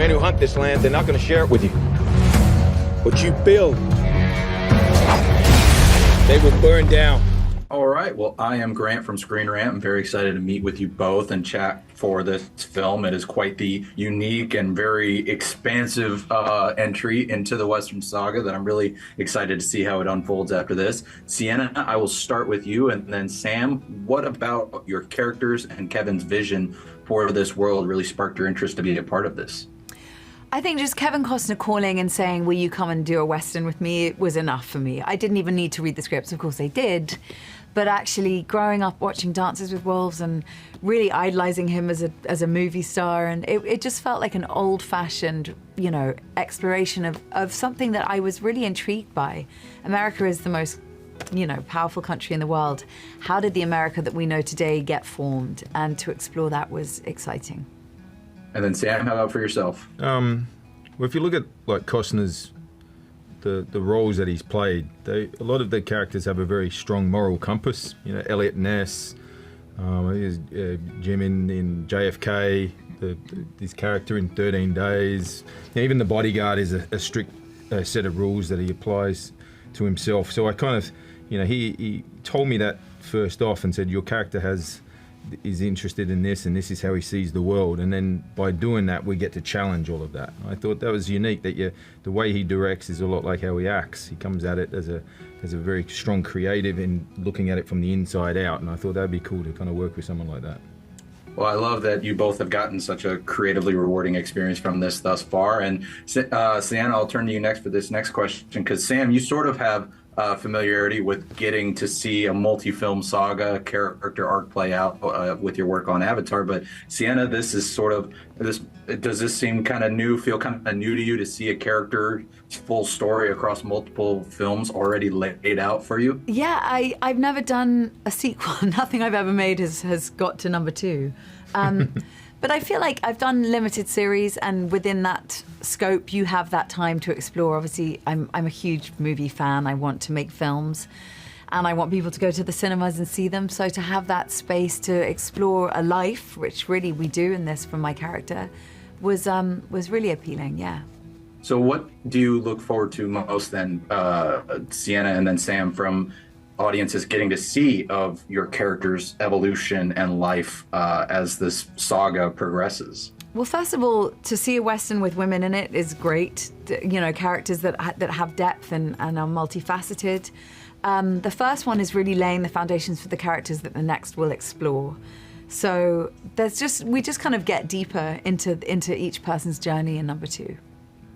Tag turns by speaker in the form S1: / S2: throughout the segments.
S1: Men who hunt this land, they're not going to share it with you. What you build, they will burn down.
S2: All right. Well, I am Grant from Screen Rant. I'm very excited to meet with you both and chat for this film. It is quite the unique and very expansive entry into the Western saga that I'm really excited to see how it unfolds after this. Sienna, I will start with you, and then Sam, what about your characters and Kevin's vision for this world really sparked your interest to be a part of this?
S3: I think just Kevin Costner calling and saying, will you come and do a Western with me, was enough for me. I didn't even need to read the scripts. Of course I did. But actually growing up watching Dances with Wolves and really idolizing him as a movie star, and it just felt like an old-fashioned, exploration of something that I was really intrigued by. America is the most, powerful country in the world. How did the America that we know today get formed? And to explore that was exciting.
S2: And then Sam, how about for yourself?
S4: Well, if you look at like Costner's the roles that he's played, a lot of the characters have a very strong moral compass. Elliot Ness, Jim in JFK, his character in 13 Days. Even the bodyguard is a strict set of rules that he applies to himself. So I kind of, he told me that first off and said, your character is interested in this, and this is how he sees the world, and then by doing that we get to challenge all of that. I thought that was unique, that the way he directs is a lot like how he acts. He comes at it as a very strong creative in looking at it from the inside out, and I thought that'd be cool to kind of work with someone like that.
S2: Well, I love that you both have gotten such a creatively rewarding experience from this thus far. And Sienna, I'll turn to you next for this next question, because Sam, you sort of have familiarity with getting to see a multi-film saga character arc play out with your work on Avatar. But Sienna, this is sort of does this seem kind of new, feel kind of new to you to see a character full story across multiple films already laid out for you?
S3: Yeah, I've never done a sequel. Nothing I've ever made has got to number 2. But I feel like I've done limited series, and within that scope, you have that time to explore. Obviously, I'm a huge movie fan. I want to make films, and I want people to go to the cinemas and see them. So to have that space to explore a life, which really we do in this from my character, was really appealing, yeah.
S2: So what do you look forward to most then, Sienna and then Sam, from audiences getting to see of your character's evolution and life as this saga progresses?
S3: Well, first of all, to see a Western with women in it is great. Characters that have depth and are multifaceted. The first one is really laying the foundations for the characters that the next will explore. So we just kind of get deeper into each person's journey in number 2.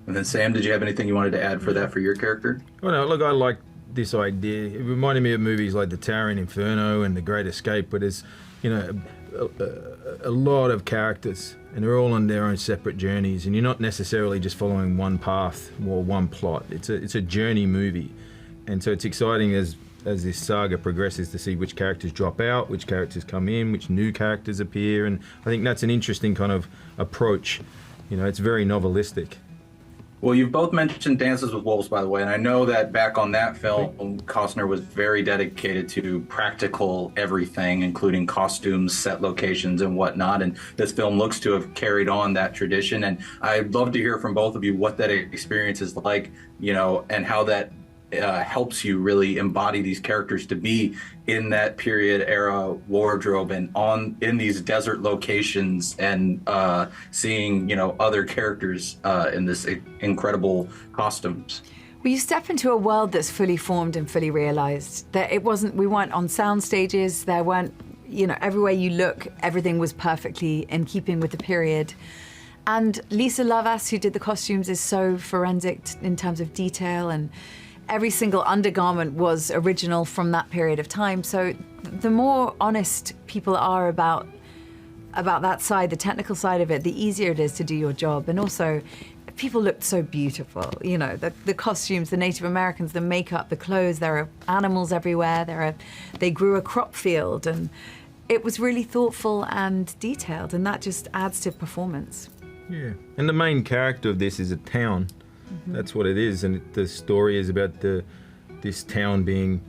S2: And then Sam, did you have anything you wanted to add for that for your character?
S4: Well, no, look, I like this idea. It reminded me of movies like The Towering Inferno and The Great Escape, where there's, a lot of characters, and they're all on their own separate journeys, and you're not necessarily just following one path or one plot. It's a journey movie, and so it's exciting as this saga progresses to see which characters drop out, which characters come in, which new characters appear, and I think that's an interesting kind of approach. It's very novelistic.
S2: Well, you've both mentioned Dances with Wolves, by the way, and I know that back on that film, Costner was very dedicated to practical everything, including costumes, set locations, and whatnot, and this film looks to have carried on that tradition, and I'd love to hear from both of you what that experience is like, and how that helps you really embody these characters to be in that period era wardrobe and in these desert locations and seeing other characters in this incredible costumes.
S3: Well, you step into a world that's fully formed and fully realized. That we weren't on sound stages. There weren't, everywhere you look, everything was perfectly in keeping with the period. And Lisa Lovaas, who did the costumes, is so forensic in terms of detail, and every single undergarment was original from that period of time. So the more honest people are about that side, the technical side of it, the easier it is to do your job. And also, people looked so beautiful. The costumes, the Native Americans, the makeup, the clothes, there are animals everywhere. They grew a crop field, and it was really thoughtful and detailed, and that just adds to performance.
S4: Yeah, and the main character of this is a town. That's what it is, and the story is about this town being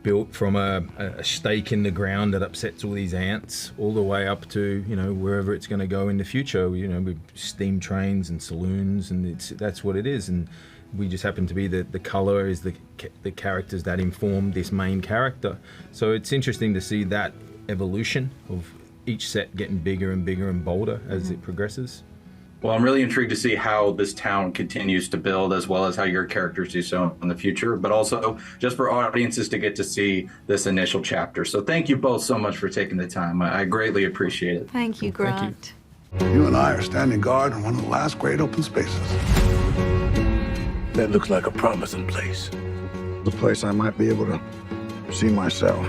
S4: built from a stake in the ground that upsets all these ants, all the way up to, you know, wherever it's going to go in the future, you know, with steam trains and saloons, and that's what it is. And we just happen to be the color is the characters that inform this main character. So it's interesting to see that evolution of each set getting bigger and bigger and bolder as it progresses.
S2: Well, I'm really intrigued to see how this town continues to build, as well as how your characters do so in the future, but also just for audiences to get to see this initial chapter. So thank you both so much for taking the time. I greatly appreciate it.
S3: Thank you, Grant.
S5: You and I are standing guard in one of the last great open spaces.
S6: That looks like a promising place.
S5: The place I might be able to see myself.